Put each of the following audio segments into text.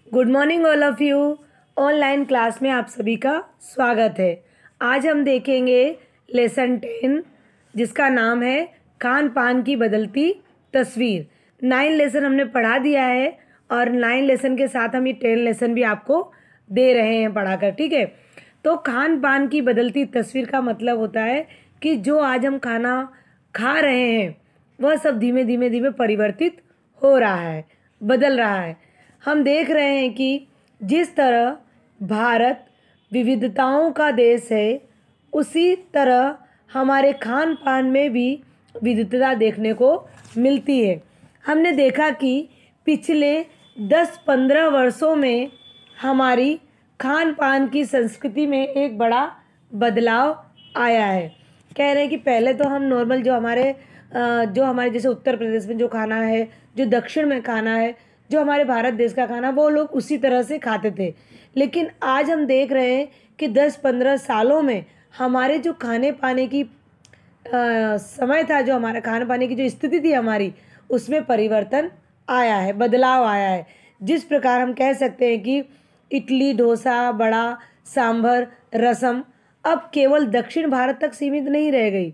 Good morning all of you. Online class में आप सभी का स्वागत है। आज हम देखेंगे लेसन 10 जिसका नाम है खान पान की बदलती तस्वीर। 9 लेसन हमने पढ़ा दिया है और 9 लेसन के साथ हम ये 10 लेसन भी आपको दे रहे हैं पढ़ाकर, ठीक है। तो खान पान की बदलती तस्वीर का मतलब होता है कि जो आज हम खाना खा रहे हैं वह सब धीमे धीमे धीमे परिवर्तित हो रहा है, बदल रहा है। हम देख रहे हैं कि जिस तरह भारत विविधताओं का देश है, उसी तरह हमारे खान पान में भी विविधता देखने को मिलती है। हमने देखा कि पिछले 10-15 वर्षों में हमारी खान पान की संस्कृति में एक बड़ा बदलाव आया है। कह रहे हैं कि पहले तो हम नॉर्मल जो हमारे जैसे उत्तर प्रदेश में जो खाना है, जो दक्षिण में खाना है, जो हमारे भारत देश का खाना, वो लोग उसी तरह से खाते थे। लेकिन आज हम देख रहे हैं कि 10-15 सालों में हमारे जो खाने पाने की समय था, जो हमारा खाने पाने की जो स्थिति थी हमारी, उसमें परिवर्तन आया है, बदलाव आया है। जिस प्रकार हम कह सकते हैं कि इडली, डोसा, बड़ा, सांभर, रसम अब केवल दक्षिण भारत तक सीमित नहीं रह गई।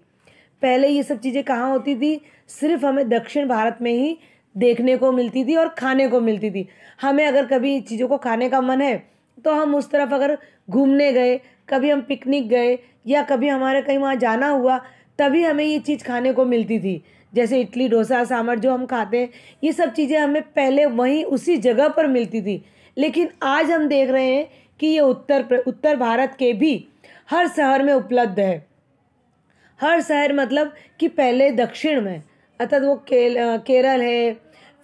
पहले ये सब चीज़ें कहाँ होती थी? सिर्फ हमें दक्षिण भारत में ही देखने को मिलती थी और खाने को मिलती थी। हमें अगर कभी चीज़ों को खाने का मन है तो हम उस तरफ अगर घूमने गए, कभी हम पिकनिक गए या कभी हमारे कहीं वहाँ जाना हुआ, तभी हमें ये चीज़ खाने को मिलती थी। जैसे इडली, डोसा, सांभर जो हम खाते हैं, ये सब चीज़ें हमें पहले वहीं उसी जगह पर मिलती थी। लेकिन आज हम देख रहे हैं कि ये उत्तर भारत के भी हर शहर में उपलब्ध है। हर शहर मतलब कि पहले दक्षिण में, अर्थात वो केरल है,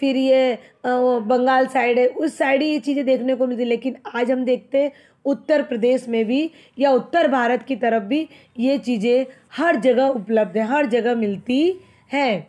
फिर ये वो बंगाल साइड है, उस साइड ही ये चीज़ें देखने को मिलती। लेकिन आज हम देखते हैं उत्तर प्रदेश में भी या उत्तर भारत की तरफ भी ये चीज़ें हर जगह उपलब्ध है, हर जगह मिलती हैं।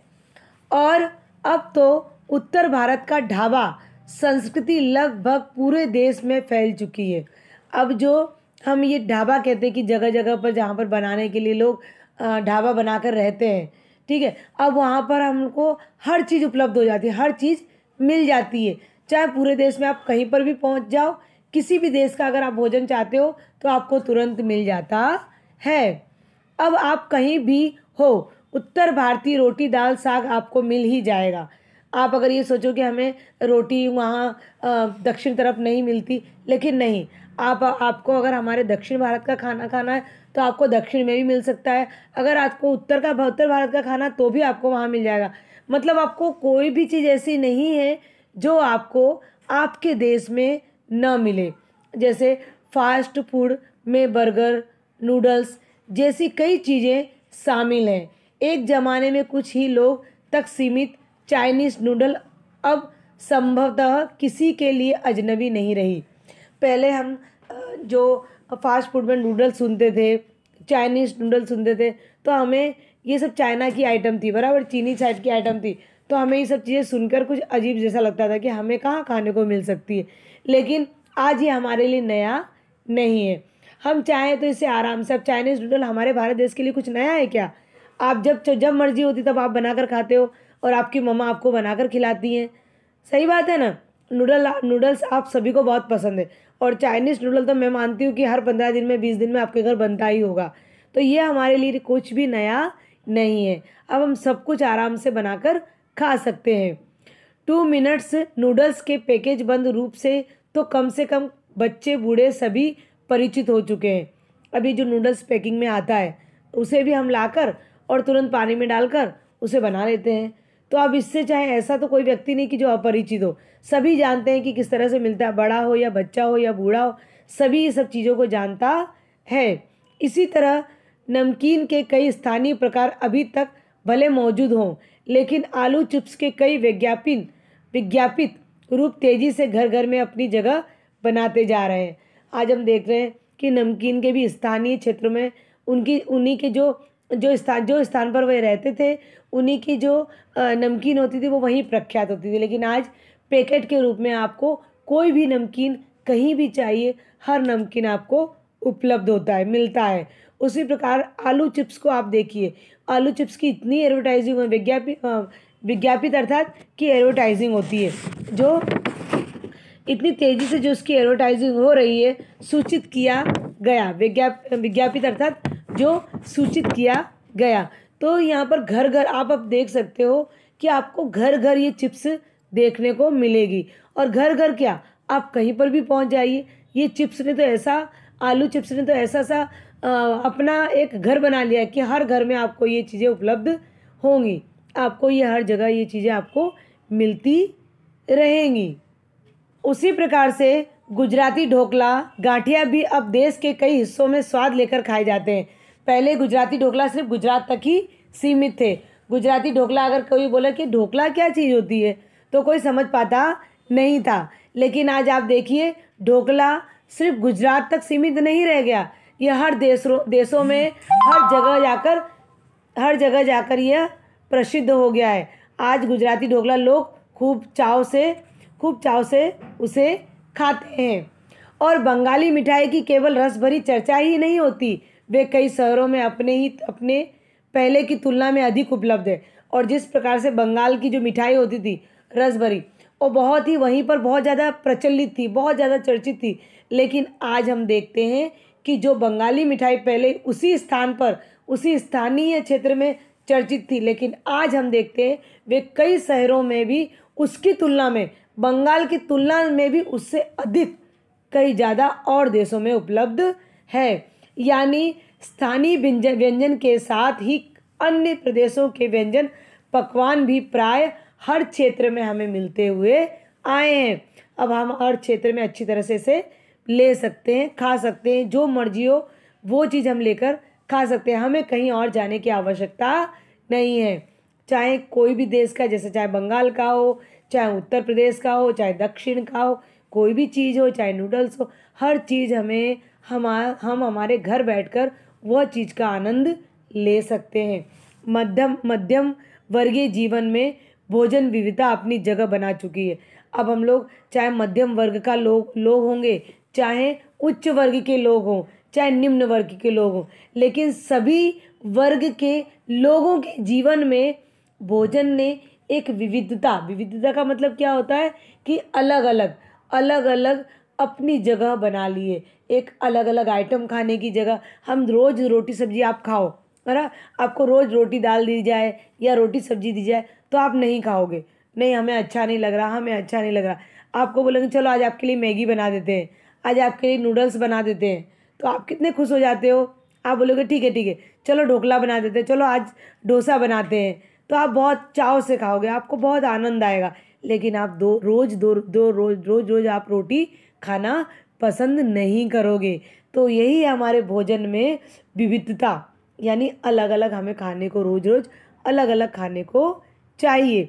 और अब तो उत्तर भारत का ढाबा संस्कृति लगभग पूरे देश में फैल चुकी है। अब जो हम ये ढाबा कहते हैं कि जगह जगह पर जहाँ पर बनाने के लिए लोग ढाबा बनाकर रहते हैं, ठीक है, अब वहाँ पर हमको हर चीज़ उपलब्ध हो जाती है, हर चीज़ मिल जाती है। चाहे पूरे देश में आप कहीं पर भी पहुँच जाओ, किसी भी देश का अगर आप भोजन चाहते हो तो आपको तुरंत मिल जाता है। अब आप कहीं भी हो, उत्तर भारतीय रोटी दाल साग आपको मिल ही जाएगा। आप अगर ये सोचो कि हमें रोटी वहाँ दक्षिण तरफ नहीं मिलती, लेकिन नहीं, आपको अगर हमारे दक्षिण भारत का खाना खाना है तो आपको दक्षिण में भी मिल सकता है। अगर आपको उत्तर भारत का खाना, तो भी आपको वहाँ मिल जाएगा। मतलब आपको कोई भी चीज़ ऐसी नहीं है जो आपको आपके देश में न मिले। जैसे फास्ट फूड में बर्गर, नूडल्स जैसी कई चीज़ें शामिल हैं। एक ज़माने में कुछ ही लोग तक सीमित चाइनीज़ नूडल अब संभवतः किसी के लिए अजनबी नहीं रही। पहले हम जो फास्ट फूड में नूडल्स सुनते थे, चाइनीज़ नूडल्स सुनते थे, तो हमें ये सब चाइना की आइटम थी, बराबर, चीनी साइड की आइटम थी। तो हमें ये सब चीज़ें सुनकर कुछ अजीब जैसा लगता था कि हमें कहाँ खाने को मिल सकती है। लेकिन आज ये हमारे लिए नया नहीं है। हम चाहें तो इसे आराम से, अब चाइनीज़ नूडल हमारे भारत देश के लिए कुछ नया है क्या? आप जब मर्जी होती तब आप बनाकर खाते हो और आपकी मम्मा आपको बनाकर खिलाती हैं। सही बात है ना? नूडल्स आप सभी को बहुत पसंद है और चाइनीज़ नूडल तो मैं मानती हूँ कि हर 15 दिन में 20 दिन में आपके घर बनता ही होगा। तो ये हमारे लिए कुछ भी नया नहीं है। अब हम सब कुछ आराम से बनाकर खा सकते हैं। 2 मिनट्स नूडल्स के पैकेज बंद रूप से कम बच्चे बूढ़े सभी परिचित हो चुके हैं। अभी जो नूडल्स पैकिंग में आता है उसे भी हम लाकर और तुरंत पानी में डालकर उसे बना लेते हैं। तो अब इससे चाहे ऐसा तो कोई व्यक्ति नहीं कि जो अपरिचित हो, सभी जानते हैं कि किस तरह से मिलता है। बड़ा हो या बच्चा हो या बूढ़ा हो, सभी ये सब चीज़ों को जानता है। इसी तरह नमकीन के कई स्थानीय प्रकार अभी तक भले मौजूद हों, लेकिन आलू चिप्स के कई विज्ञापित रूप तेज़ी से घर घर में अपनी जगह बनाते जा रहे हैं। आज हम देख रहे हैं कि नमकीन के भी स्थानीय क्षेत्रों में उन्हीं के जो स्थान पर वे रहते थे, उन्हीं की जो नमकीन होती थी वो वहीं प्रख्यात होती थी। लेकिन आज पैकेट के रूप में आपको कोई भी नमकीन कहीं भी चाहिए, हर नमकीन आपको उपलब्ध होता है, मिलता है। उसी प्रकार आलू चिप्स को आप देखिए, आलू चिप्स की इतनी एडवर्टाइजिंग, विज्ञापित अर्थात कि एडवर्टाइजिंग होती है, जो इतनी तेज़ी से जो उसकी एडवर्टाइजिंग हो रही है, सूचित किया गया, विज्ञापित अर्थात जो सूचित किया गया। तो यहाँ पर घर घर आप अब देख सकते हो कि आपको घर घर ये चिप्स देखने को मिलेगी। और घर घर क्या, आप कहीं पर भी पहुँच जाइए, ये चिप्स ने तो ऐसा, आलू चिप्स ने तो ऐसा सा अपना एक घर बना लिया है कि हर घर में आपको ये चीज़ें उपलब्ध होंगी। आपको ये हर जगह ये चीज़ें आपको मिलती रहेंगी। उसी प्रकार से गुजराती ढोकला, गाठिया भी अब देश के कई हिस्सों में स्वाद लेकर खाए जाते हैं। पहले गुजराती ढोकला सिर्फ गुजरात तक ही सीमित थे। गुजराती ढोकला अगर कोई बोला कि ढोकला क्या चीज़ होती है तो कोई समझ पाता नहीं था। लेकिन आज आप देखिए, ढोकला सिर्फ गुजरात तक सीमित नहीं रह गया, यह हर देशों में हर जगह जाकर यह प्रसिद्ध हो गया है। आज गुजराती ढोकला लोग खूब चाव से उसे खाते हैं। और बंगाली मिठाई की केवल रस भरी चर्चा ही नहीं होती, वे कई शहरों में अपने पहले की तुलना में अधिक उपलब्ध है। और जिस प्रकार से बंगाल की जो मिठाई होती थी रस भरी, वो बहुत ही वहीं पर बहुत ज़्यादा प्रचलित थी, बहुत ज़्यादा चर्चित थी। लेकिन आज हम देखते हैं कि जो बंगाली मिठाई पहले उसी स्थान पर, उसी स्थानीय क्षेत्र में चर्चित थी, लेकिन आज हम देखते हैं वे कई शहरों में भी उसकी तुलना में, बंगाल की तुलना में भी उससे अधिक कई ज़्यादा और देशों में उपलब्ध है। यानी स्थानीय व्यंजन के साथ ही अन्य प्रदेशों के व्यंजन पकवान भी प्राय हर क्षेत्र में हमें मिलते हुए आए हैं। अब हम हर क्षेत्र में अच्छी तरह से इसे ले सकते हैं, खा सकते हैं, जो मर्जी हो वो चीज़ हम लेकर खा सकते हैं। हमें कहीं और जाने की आवश्यकता नहीं है। चाहे कोई भी देश का, जैसे चाहे बंगाल का हो, चाहे उत्तर प्रदेश का हो, चाहे दक्षिण का हो, कोई भी चीज़ हो, चाहे नूडल्स हो, हर चीज़ हम हमारे घर बैठकर वह चीज़ का आनंद ले सकते हैं। मध्यम वर्गीय जीवन में भोजन विविधता अपनी जगह बना चुकी है। अब हम लोग चाहे मध्यम वर्ग का लोग होंगे, चाहे उच्च वर्ग के लोग हों, चाहे निम्न वर्ग के लोग हों, लेकिन सभी वर्ग के लोगों के जीवन में भोजन ने एक विविधता का मतलब क्या होता है कि अलग अलग अपनी जगह बना लिए। एक अलग अलग आइटम खाने की जगह, हम रोज़ रोटी सब्जी आप खाओ, है ना, आपको रोज़ रोटी दाल दी जाए या रोटी सब्जी दी जाए तो आप नहीं खाओगे, नहीं हमें अच्छा नहीं लग रहा। आपको बोलेंगे चलो आज आपके लिए मैगी बना देते हैं, आज आपके लिए नूडल्स बना देते हैं, तो आप कितने खुश हो जाते हो। आप बोलोगे ठीक है चलो ढोकला बना देते हैं, चलो आज डोसा बनाते हैं, तो आप बहुत चाव से खाओगे, आपको बहुत आनंद आएगा। लेकिन आप रोज आप रोटी खाना पसंद नहीं करोगे। तो यही हमारे भोजन में विविधता, यानी अलग अलग हमें खाने को, रोज अलग अलग खाने को चाहिए।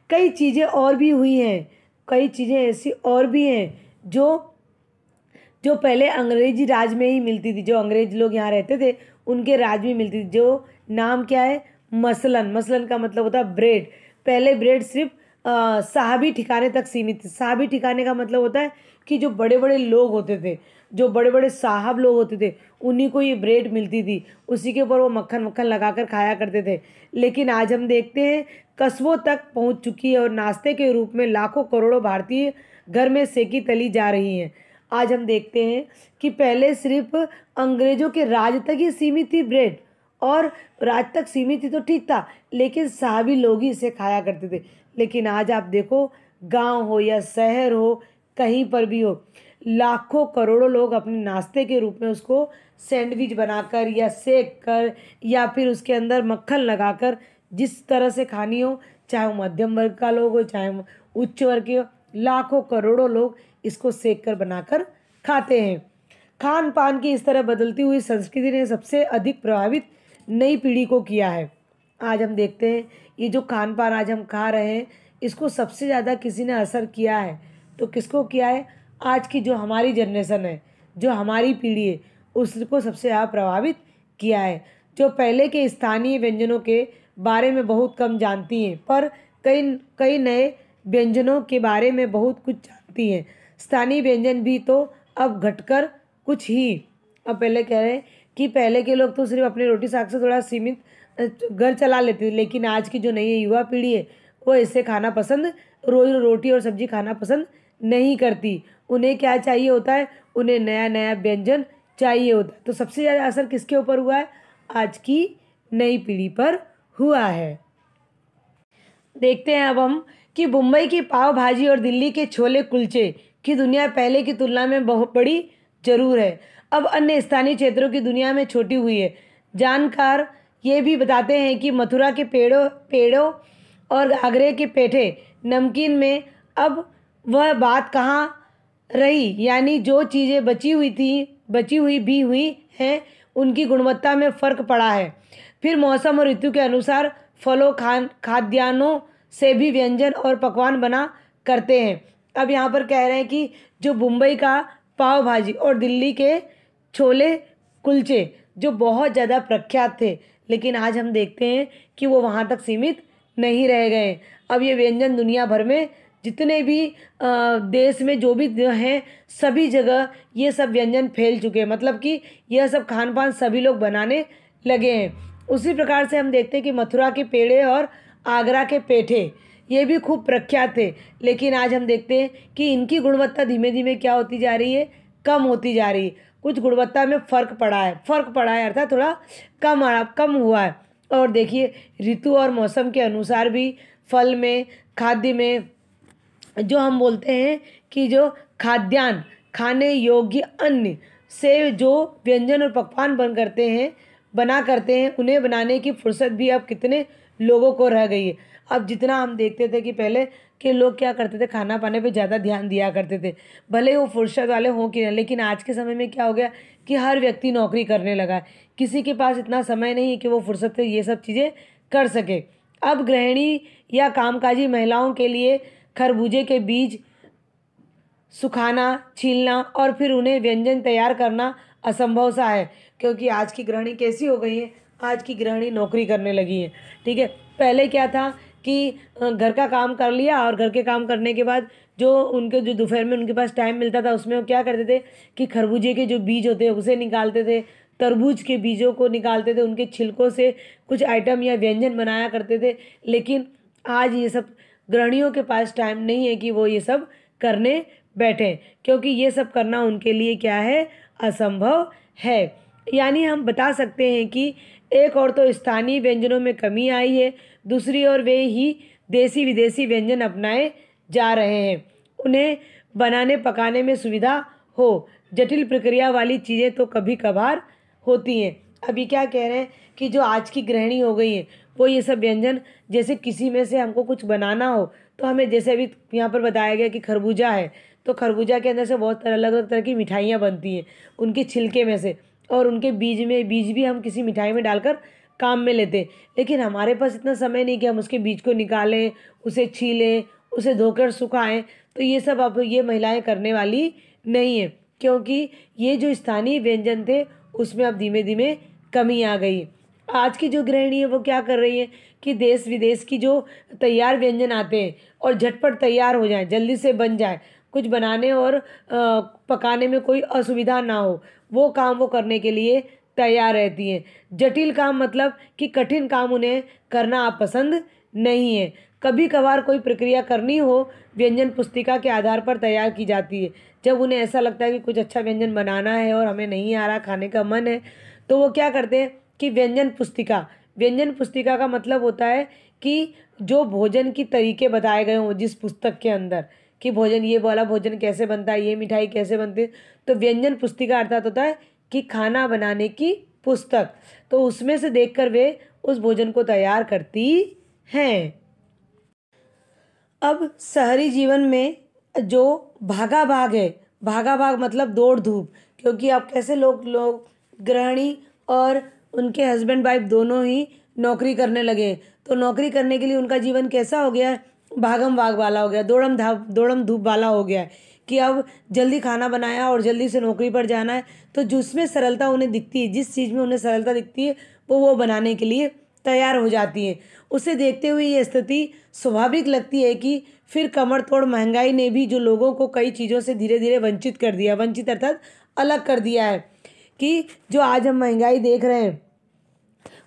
कई चीज़ें और भी हुई हैं, कई चीज़ें ऐसी और भी हैं जो पहले अंग्रेजी राज में ही मिलती थी, जो अंग्रेज लोग यहाँ रहते थे उनके राज में मिलती थी। जो नाम क्या है, मसलन का मतलब होता है ब्रेड। पहले ब्रेड सिर्फ साहबी ठिकाने तक सीमित थी। साहबी ठिकाने का मतलब होता है कि जो बड़े बड़े लोग होते थे, जो बड़े बड़े साहब लोग होते थे, उन्हीं को ये ब्रेड मिलती थी, उसी के ऊपर वो मक्खन लगाकर खाया करते थे। लेकिन आज हम देखते हैं कस्बों तक पहुंच चुकी है और नाश्ते के रूप में लाखों करोड़ों भारतीय घर में सेकी तली जा रही हैं। आज हम देखते हैं कि पहले सिर्फ अंग्रेजों के राज तक ही सीमित थी ब्रेड, और राज तक सीमित थी तो ठीक था, लेकिन साहबी लोग ही इसे खाया करते थे। लेकिन आज आप देखो, गांव हो या शहर हो, कहीं पर भी हो, लाखों करोड़ों लोग अपने नाश्ते के रूप में उसको सैंडविच बनाकर या सेक कर या फिर उसके अंदर मक्खन लगाकर, जिस तरह से खानी हो, चाहे वो मध्यम वर्ग का लोग हो, चाहे वो उच्च वर्ग के हो, लाखों करोड़ों लोग इसको सेक कर बनाकर खाते हैं। खान पान की इस तरह बदलती हुई संस्कृति ने सबसे अधिक प्रभावित नई पीढ़ी को किया है। आज हम देखते हैं ये जो खान पान आज हम खा रहे हैं, इसको सबसे ज़्यादा किसी ने असर किया है तो किसको किया है, आज की जो हमारी जनरेशन है, जो हमारी पीढ़ी है, उसको सबसे ज़्यादा प्रभावित किया है। जो पहले के स्थानीय व्यंजनों के बारे में बहुत कम जानती हैं, पर कई नए व्यंजनों के बारे में बहुत कुछ जानती हैं। स्थानीय व्यंजन भी तो अब घटकर कुछ ही, अब पहले कह रहे हैं कि पहले के लोग तो सिर्फ अपनी रोटी साग से थोड़ा सीमित घर चला लेते थे, लेकिन आज की जो नई युवा पीढ़ी है वो इससे खाना पसंद, रोज रोटी और सब्जी खाना पसंद नहीं करती। उन्हें क्या चाहिए होता है, उन्हें नया नया व्यंजन चाहिए होता है। तो सबसे ज़्यादा असर किसके ऊपर हुआ है, आज की नई पीढ़ी पर हुआ है। देखते हैं अब हम कि मुंबई की पाव भाजी और दिल्ली के छोले कुलचे की दुनिया पहले की तुलना में बहुत बड़ी जरूर है। अब अन्य स्थानीय क्षेत्रों की दुनिया में छोटी हुई है। जानकार ये भी बताते हैं कि मथुरा के पेड़ों पेड़ों और आगरे के पेठे नमकीन में अब वह बात कहाँ रही, यानी जो चीज़ें बची हुई भी हुई हैं, उनकी गुणवत्ता में फ़र्क पड़ा है। फिर मौसम और ऋतु के अनुसार फलों खाद्यान्नों से भी व्यंजन और पकवान बना करते हैं। अब यहाँ पर कह रहे हैं कि जो मुंबई का पाव भाजी और दिल्ली के छोले कुलचे जो बहुत ज़्यादा प्रख्यात थे, लेकिन आज हम देखते हैं कि वो वहाँ तक सीमित नहीं रह गए। अब ये व्यंजन दुनिया भर में जितने भी देश में जो भी हैं, सभी जगह ये सब व्यंजन फैल चुके हैं। मतलब कि यह सब खान पान सभी लोग बनाने लगे हैं। उसी प्रकार से हम देखते हैं कि मथुरा के पेड़े और आगरा के पेठे ये भी खूब प्रख्यात थे, लेकिन आज हम देखते हैं कि इनकी गुणवत्ता धीमे धीमे क्या होती जा रही है, कम होती जा रही है। कुछ गुणवत्ता में फ़र्क पड़ा है अर्थात थोड़ा कम हुआ है। और देखिए ऋतु और मौसम के अनुसार भी फल में, खाद्य में, जो हम बोलते हैं कि जो खाद्यान्न खाने योग्य अन्न से जो व्यंजन और पकवान बना करते हैं, उन्हें बनाने की फुर्सत भी अब कितने लोगों को रह गई है। अब जितना हम देखते थे कि पहले के लोग क्या करते थे, खाना पाने पे ज़्यादा ध्यान दिया करते थे, भले वो फुर्सत वाले हों कि नहीं। लेकिन आज के समय में क्या हो गया कि हर व्यक्ति नौकरी करने लगा है, किसी के पास इतना समय नहीं है कि वो फुर्सत से ये सब चीज़ें कर सके। अब गृहिणी या कामकाजी महिलाओं के लिए खरबूजे के बीज सुखाना, छीलना और फिर उन्हें व्यंजन तैयार करना असंभव सा है, क्योंकि आज की गृहिणी कैसी हो गई है, आज की गृहिणी नौकरी करने लगी है। ठीक है, पहले क्या था कि घर का काम कर लिया और घर के काम करने के बाद जो दोपहर में उनके पास टाइम मिलता था, उसमें वो क्या करते थे कि खरबूजे के जो बीज होते हैं उसे निकालते थे, तरबूज के बीजों को निकालते थे, उनके छिलकों से कुछ आइटम या व्यंजन बनाया करते थे। लेकिन आज ये सब गृहिणियों के पास टाइम नहीं है कि वो ये सब करने बैठें, क्योंकि ये सब करना उनके लिए क्या है, असंभव है। यानी हम बता सकते हैं कि एक और तो स्थानीय व्यंजनों में कमी आई है, दूसरी ओर वे ही देसी विदेशी व्यंजन अपनाए जा रहे हैं। उन्हें बनाने पकाने में सुविधा हो, जटिल प्रक्रिया वाली चीज़ें तो कभी कभार होती हैं। अभी क्या कह रहे हैं कि जो आज की गृहिणी हो गई है, वो ये सब व्यंजन, जैसे किसी में से हमको कुछ बनाना हो तो हमें, जैसे अभी यहाँ पर बताया गया कि खरबूजा है, तो खरबूजा के अंदर से बहुत अलग अलग तरह की मिठाइयाँ बनती हैं उनके छिलके में से, और उनके बीज भी हम किसी मिठाई में डालकर काम में लेते। लेकिन हमारे पास इतना समय नहीं कि हम उसके बीज को निकालें, उसे छीलें, उसे धोकर सुखाएं। तो ये सब अब ये महिलाएं करने वाली नहीं है, क्योंकि ये जो स्थानीय व्यंजन थे उसमें अब धीमे धीमे कमी आ गई। आज की जो गृहिणी है वो क्या कर रही है कि देश विदेश की जो तैयार व्यंजन आते हैं और झटपट तैयार हो जाए, जल्दी से बन जाए, कुछ बनाने और पकाने में कोई असुविधा ना हो, वो काम वो करने के लिए तैयार रहती हैं। जटिल काम मतलब कि कठिन काम उन्हें करना आप पसंद नहीं है। कभी कभार कोई प्रक्रिया करनी हो, व्यंजन पुस्तिका के आधार पर तैयार की जाती है। जब उन्हें ऐसा लगता है कि कुछ अच्छा व्यंजन बनाना है और हमें नहीं आ रहा, खाने का मन है, तो वो क्या करते हैं कि व्यंजन पुस्तिका का मतलब होता है कि जो भोजन की तरीके बताए गए हों जिस पुस्तक के अंदर, कि भोजन, ये वाला भोजन कैसे बनता है, ये मिठाई कैसे बनती है। तो व्यंजन पुस्तिका अर्थात होता है कि खाना बनाने की पुस्तक। तो उसमें से देखकर वे उस भोजन को तैयार करती हैं। अब शहरी जीवन में जो भागा भाग मतलब दौड़ धूप, क्योंकि अब कैसे लोग गृहिणी और उनके हस्बैंड वाइफ दोनों ही नौकरी करने लगे, तो नौकरी करने के लिए उनका जीवन कैसा हो गया है, भागम भाग वाला हो गया, दौड़म धूप वाला हो गया है कि अब जल्दी खाना बनाया और जल्दी से नौकरी पर जाना है। तो जिसमें सरलता उन्हें दिखती है, जिस चीज़ में उन्हें सरलता दिखती है, वो बनाने के लिए तैयार हो जाती है। उसे देखते हुए ये स्थिति स्वाभाविक लगती है कि फिर कमर तोड़ महंगाई ने भी जो लोगों को कई चीज़ों से धीरे धीरे वंचित कर दिया, वंचित अर्थात अलग कर दिया है, कि जो आज हम महंगाई देख रहे हैं,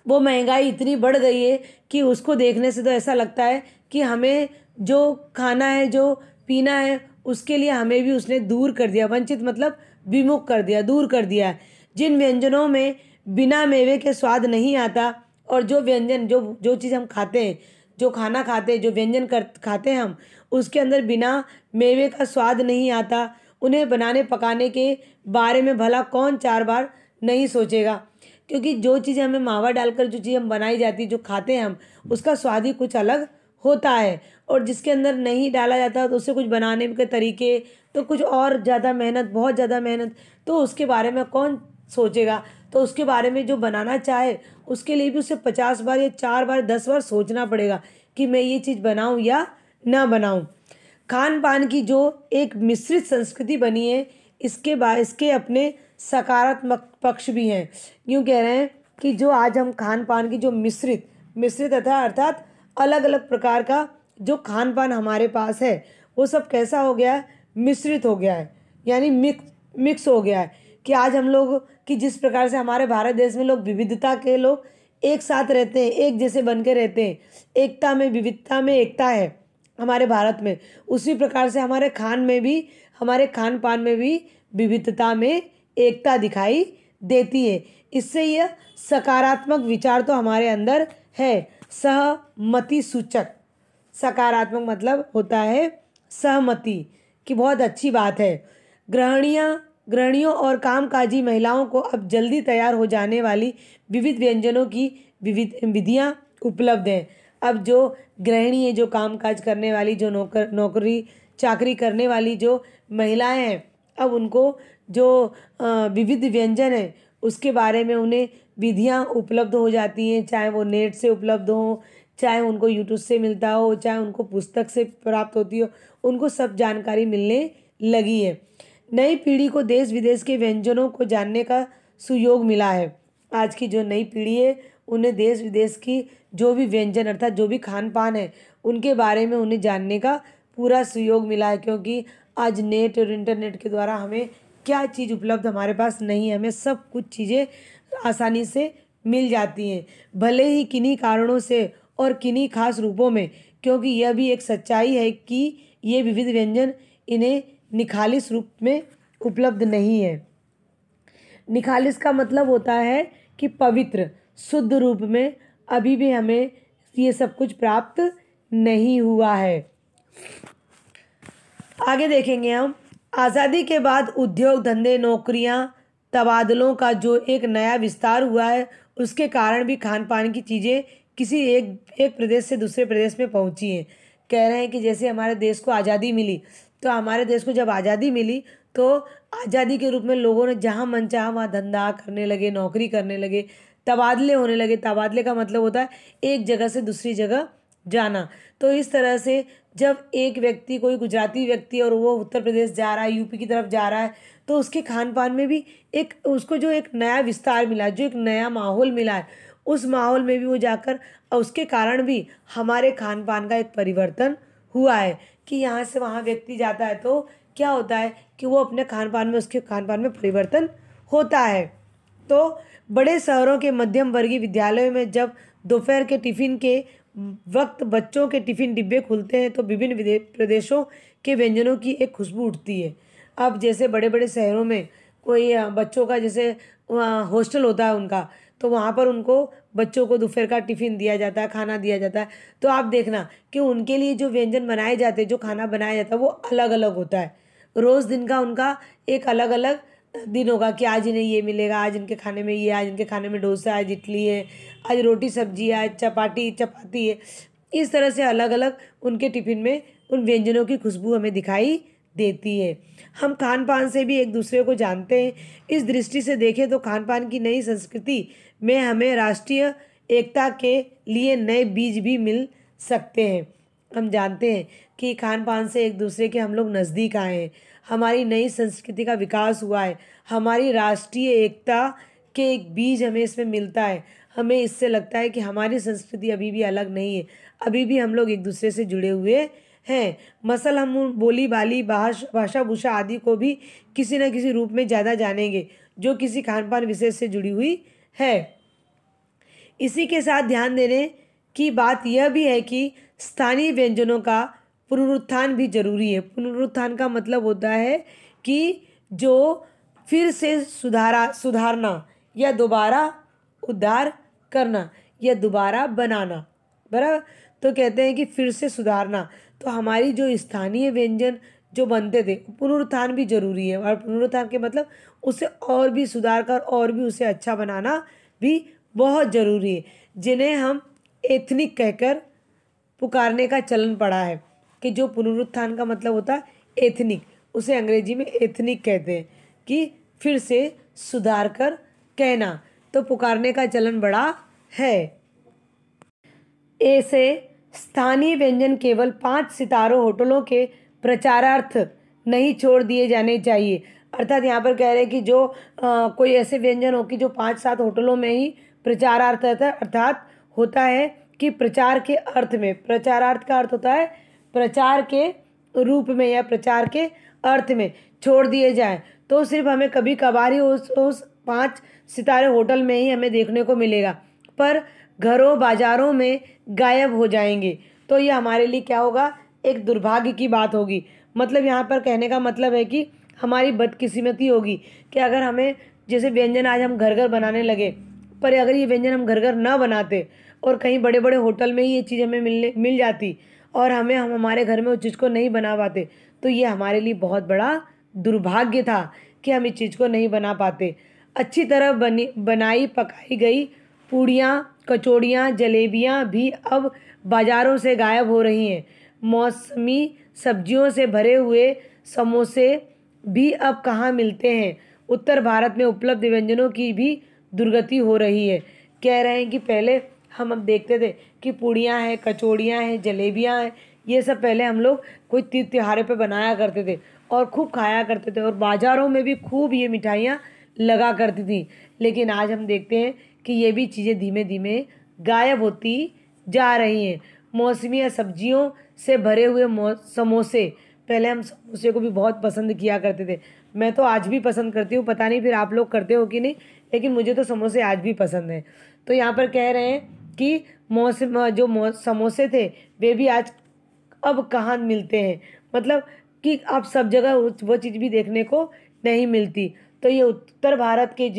वो महंगाई इतनी बढ़ गई है कि उसको देखने से तो ऐसा लगता है कि हमें जो खाना है, जो पीना है, उसके लिए हमें भी उसने दूर कर दिया। वंचित मतलब विमुख कर दिया, दूर कर दिया। जिन व्यंजनों में बिना मेवे के स्वाद नहीं आता और जो व्यंजन जो जो चीज़ हम खाते हैं, जो खाना खाते हैं, जो व्यंजन खाते हैं हम, उसके अंदर बिना मेवे का स्वाद नहीं आता, उन्हें बनाने पकाने के बारे में भला कौन 4 बार नहीं सोचेगा। क्योंकि जो चीज़ें हमें मावा डालकर जो चीज़ हम बनाई जाती है, जो खाते हैं हम, उसका स्वाद ही कुछ अलग होता है। और जिसके अंदर नहीं डाला जाता तो उससे कुछ बनाने के तरीके तो कुछ और ज़्यादा मेहनत, बहुत ज़्यादा मेहनत, तो उसके बारे में कौन सोचेगा। तो उसके बारे में जो बनाना चाहे उसके लिए भी उसे 50 बार या 4 बार 10 बार सोचना पड़ेगा कि मैं ये चीज़ बनाऊं या ना बनाऊं। खान पान की जो एक मिश्रित संस्कृति बनी है, इसके अपने सकारात्मक पक्ष भी हैं। यूँ कह रहे हैं कि जो आज हम खान पान की जो मिश्रित अर्थात अलग अलग प्रकार का जो खान पान हमारे पास है वो सब कैसा हो गया है, मिश्रित हो गया है, यानी मिक्स हो गया है। कि आज हम लोग कि जिस प्रकार से हमारे भारत देश में लोग विविधता के लोग एक साथ रहते हैं, एक जैसे बन के रहते हैं, एकता में विविधता में एकता है हमारे भारत में, उसी प्रकार से हमारे हमारे खान पान में भी विविधता में एकता दिखाई देती है। इससे यह सकारात्मक विचार तो हमारे अंदर है। सहमति सूचक, सकारात्मक मतलब होता है सहमति, कि बहुत अच्छी बात है। गृहिणियों और कामकाजी महिलाओं को अब जल्दी तैयार हो जाने वाली विविध व्यंजनों की विधियाँ उपलब्ध हैं। अब जो गृहिणी है, जो कामकाज करने वाली, जो नौकरी चाकरी करने वाली जो महिलाएं हैं, अब उनको जो विविध व्यंजन है उसके बारे में उन्हें विधियाँ उपलब्ध हो जाती हैं। चाहे वो नेट से उपलब्ध हो, चाहे उनको यूट्यूब से मिलता हो, चाहे उनको पुस्तक से प्राप्त होती हो, उनको सब जानकारी मिलने लगी है। नई पीढ़ी को देश विदेश के व्यंजनों को जानने का सुयोग मिला है। आज की जो नई पीढ़ी है उन्हें देश विदेश की जो भी व्यंजन अर्थात जो भी खान पान है उनके बारे में उन्हें जानने का पूरा सुयोग मिला है। क्योंकि आज नेट और इंटरनेट के द्वारा हमें क्या चीज़ उपलब्ध हमारे पास नहीं है, हमें सब कुछ चीज़ें आसानी से मिल जाती हैं, भले ही किन्हीं कारणों से और किन्हीं खास रूपों में। क्योंकि यह भी एक सच्चाई है कि ये विविध व्यंजन इन्हें निखालिस रूप में उपलब्ध नहीं है। निखालिस का मतलब होता है कि पवित्र, शुद्ध रूप में अभी भी हमें ये सब कुछ प्राप्त नहीं हुआ है। आगे देखेंगे हम। आज़ादी के बाद उद्योग धंधे, नौकरियां, तबादलों का जो एक नया विस्तार हुआ है उसके कारण भी खान पान की चीज़ें किसी एक प्रदेश से दूसरे प्रदेश में पहुंची हैं। कह रहे हैं कि जैसे हमारे देश को आज़ादी मिली, तो हमारे देश को जब आज़ादी मिली तो आज़ादी के रूप में लोगों ने जहाँ मन चाहा वहाँ धंधा करने लगे, नौकरी करने लगे, तबादले होने लगे। तबादले का मतलब होता है एक जगह से दूसरी जगह जाना। तो इस तरह से जब एक व्यक्ति, कोई गुजराती व्यक्ति और वो उत्तर प्रदेश जा रहा है, यूपी की तरफ जा रहा है, तो उसके खान पान में भी उसको जो एक नया विस्तार मिला, जो एक नया माहौल मिला है, उस माहौल में भी वो जाकर उसके कारण भी हमारे खान पान का एक परिवर्तन हुआ है। कि यहाँ से वहाँ व्यक्ति जाता है तो क्या होता है कि वो अपने खान पान में, उसके खान पान में परिवर्तन होता है। तो बड़े शहरों के मध्यम वर्गीय विद्यालयों में जब दोपहर के टिफ़िन के वक्त बच्चों के टिफ़िन डिब्बे खुलते हैं तो विभिन्न प्रदेशों के व्यंजनों की एक खुशबू उठती है। अब जैसे बड़े बड़े शहरों में कोई बच्चों का जैसे हॉस्टल होता है उनका, तो वहाँ पर उनको बच्चों को दोपहर का टिफ़िन दिया जाता है, खाना दिया जाता है। तो आप देखना कि उनके लिए जो व्यंजन बनाए जाते हैं, जो खाना बनाया जाता है वो अलग अलग होता है। रोज़ दिन का उनका एक अलग अलग दिन होगा कि आज इन्हें ये मिलेगा, आज इनके खाने में ये, आज इनके खाने में डोसा, आज इडली है, आज रोटी सब्जी है, आज चपाती है। इस तरह से अलग अलग उनके टिफ़िन में उन व्यंजनों की खुशबू हमें दिखाई देती है। हम खान पान से भी एक दूसरे को जानते हैं। इस दृष्टि से देखें तो खान पान की नई संस्कृति में हमें राष्ट्रीय एकता के लिए नए बीज भी मिल सकते हैं। हम जानते हैं कि खान पान से एक दूसरे के हम लोग नज़दीक आए हैं, हमारी नई संस्कृति का विकास हुआ है, हमारी राष्ट्रीय एकता के एक बीज हमें इसमें मिलता है। हमें इससे लगता है कि हमारी संस्कृति अभी भी अलग नहीं है, अभी भी हम लोग एक दूसरे से जुड़े हुए हैं। मसल हम बोली बाली, भाषा भूषा आदि को भी किसी न किसी रूप में ज़्यादा जानेंगे जो किसी खान पान विशेष से जुड़ी हुई है। इसी के साथ ध्यान देने की बात यह भी है कि स्थानीय व्यंजनों का पुनरुत्थान भी जरूरी है। पुनरुत्थान का मतलब होता है कि जो फिर से सुधारना या दोबारा उद्धार करना या दोबारा बनाना, बराबर। तो कहते हैं कि फिर से सुधारना। तो हमारी जो स्थानीय व्यंजन जो बनते थे, पुनरुत्थान भी जरूरी है। और पुनरुत्थान के मतलब उसे और भी सुधार कर और भी उसे अच्छा बनाना भी बहुत जरूरी है, जिन्हें हम एथनिक कहकर पुकारने का चलन पड़ा है। कि जो पुनरुत्थान का मतलब होता है एथनिक, उसे अंग्रेजी में एथनिक कहते हैं, कि फिर से सुधार कर कहना। तो पुकारने का चलन बड़ा है। ऐसे स्थानीय व्यंजन केवल 5 सितारों होटलों के प्रचारार्थ नहीं छोड़ दिए जाने चाहिए। अर्थात यहाँ पर कह रहे हैं कि जो कोई ऐसे व्यंजन हो कि जो 5-7 होटलों में ही प्रचारार्थ रहता है, अर्थात होता है कि प्रचार के अर्थ में, प्रचारार्थ का अर्थ होता है प्रचार के रूप में या प्रचार के अर्थ में छोड़ दिए जाए, तो सिर्फ हमें कभी कभार ही उस 5 सितारे होटल में ही हमें देखने को मिलेगा, पर घरों बाजारों में गायब हो जाएंगे। तो ये हमारे लिए क्या होगा, एक दुर्भाग्य की बात होगी। मतलब यहाँ पर कहने का मतलब है कि हमारी बदकिस्मती होगी कि अगर हमें जैसे व्यंजन आज हम घर घर बनाने लगे, पर अगर ये व्यंजन हम घर घर ना बनाते और कहीं बड़े बड़े होटल में ही ये चीज़ हमें मिल जाती और हम हमारे घर में उस चीज़ को नहीं बना पाते, तो ये हमारे लिए बहुत बड़ा दुर्भाग्य था कि हम इस चीज़ को नहीं बना पाते। अच्छी तरह बनाई पकाई गई पूड़ियाँ, कचौड़ियाँ, जलेबियाँ भी अब बाज़ारों से गायब हो रही हैं। मौसमी सब्जियों से भरे हुए समोसे भी अब कहाँ मिलते हैं। उत्तर भारत में उपलब्ध व्यंजनों की भी दुर्गति हो रही है। कह रहे हैं कि पहले हम अब देखते थे कि पूड़ियाँ हैं, कचौड़ियाँ हैं, जलेबियाँ हैं, ये सब पहले हम लोग कोई तीज त्योहारों पे बनाया करते थे और खूब खाया करते थे और बाज़ारों में भी खूब ये मिठाइयाँ लगा करती थी। लेकिन आज हम देखते हैं कि ये भी चीज़ें धीमे धीमे गायब होती जा रही हैं। मौसमी या सब्जियों से भरे हुए समोसे, पहले हम समोसे को भी बहुत पसंद किया करते थे। मैं तो आज भी पसंद करती हूँ, पता नहीं फिर आप लोग करते हो कि नहीं, लेकिन मुझे तो समोसे आज भी पसंद हैं। तो यहाँ पर कह रहे हैं कि समोसे थे वे भी आज अब कहाँ मिलते हैं। मतलब कि अब सब जगह वो चीज़ भी देखने को नहीं मिलती। तो ये उत्तर भारत के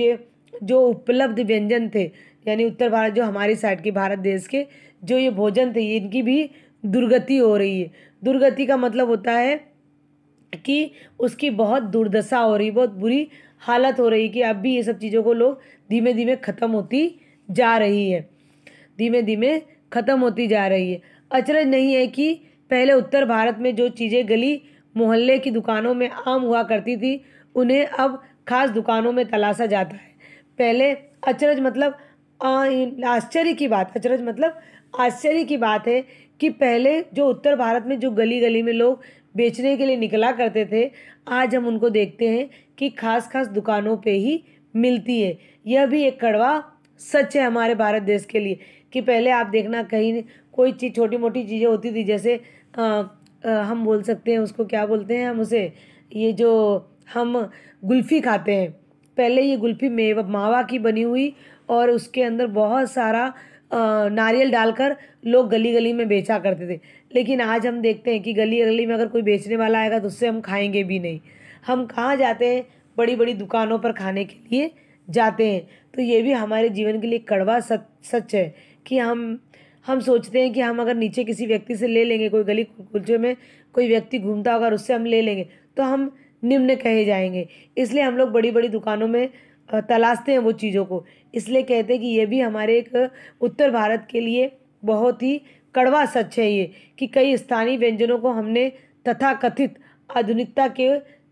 जो उपलब्ध व्यंजन थे, यानी उत्तर भारत जो हमारी साइड के भारत देश के जो ये भोजन थे, इनकी भी दुर्गति हो रही है। दुर्गति का मतलब होता है कि उसकी बहुत दुर्दशा हो रही, बहुत बुरी हालत हो रही कि अब भी ये सब चीज़ों को लोग धीमे धीमे ख़त्म होती जा रही है, धीमे धीमे ख़त्म होती जा रही है। अचरज नहीं है कि पहले उत्तर भारत में जो चीज़ें गली मोहल्ले की दुकानों में आम हुआ करती थी, उन्हें अब खास दुकानों में तलाशा जाता है। पहले अचरज मतलब आश्चर्य की बात, अचरज मतलब आश्चर्य की बात है कि पहले जो उत्तर भारत में जो गली गली में लोग बेचने के लिए निकला करते थे, आज हम उनको देखते हैं कि खास खास दुकानों पे ही मिलती है। यह भी एक कड़वा सच है हमारे भारत देश के लिए कि पहले आप देखना कहीं कोई चीज़, छोटी मोटी चीज़ें होती थी, जैसे हम बोल सकते हैं उसको, क्या बोलते हैं हम उसे, ये जो हम गुल्फ़ी खाते हैं, पहले ये गुल्फ़ी मावा की बनी हुई और उसके अंदर बहुत सारा नारियल डालकर लोग गली गली में बेचा करते थे। लेकिन आज हम देखते हैं कि गली गली में अगर कोई बेचने वाला आएगा तो उससे हम खाएंगे भी नहीं। हम कहाँ जाते हैं, बड़ी बड़ी दुकानों पर खाने के लिए जाते हैं। तो ये भी हमारे जीवन के लिए कड़वा सच है कि हम सोचते हैं कि हम अगर नीचे किसी व्यक्ति से ले लेंगे, कोई गली कुलचे में कोई व्यक्ति घूमता होगा और उससे हम ले लेंगे तो हम निम्न कहे जाएंगे। इसलिए हम लोग बड़ी बड़ी दुकानों में तलाशते हैं वो चीज़ों को। इसलिए कहते हैं कि ये भी हमारे एक उत्तर भारत के लिए बहुत ही कड़वा सच है ये, कि कई स्थानीय व्यंजनों को हमने तथाकथित आधुनिकता के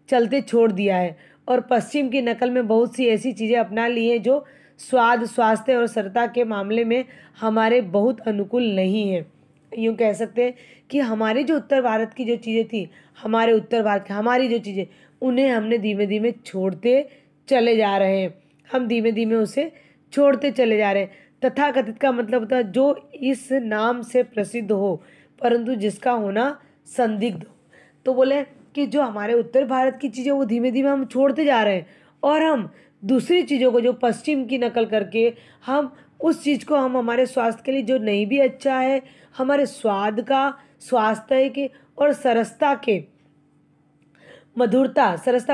चलते छोड़ दिया है और पश्चिम की नकल में बहुत सी ऐसी चीज़ें अपना ली हैं जो स्वाद, स्वास्थ्य और सरलता के मामले में हमारे बहुत अनुकूल नहीं है। यूँ कह सकते हैं कि हमारे जो उत्तर भारत की जो चीज़ें थी, हमारे उत्तर भारत की हमारी जो चीज़ें, उन्हें हमने धीमे धीमे छोड़ते चले जा रहे हैं। हम धीमे धीमे उसे छोड़ते चले जा रहे हैं। तथाकथित का मतलब होता है जो इस नाम से प्रसिद्ध हो परंतु जिसका होना संदिग्ध हो। तो बोले कि जो हमारे उत्तर भारत की चीज़ें वो धीमे धीमे हम छोड़ते जा रहे हैं और हम दूसरी चीज़ों को जो पश्चिम की नकल करके हम उस चीज़ को हम हमारे स्वास्थ्य के लिए जो नहीं भी अच्छा है, हमारे स्वास्थ्य के और सरसता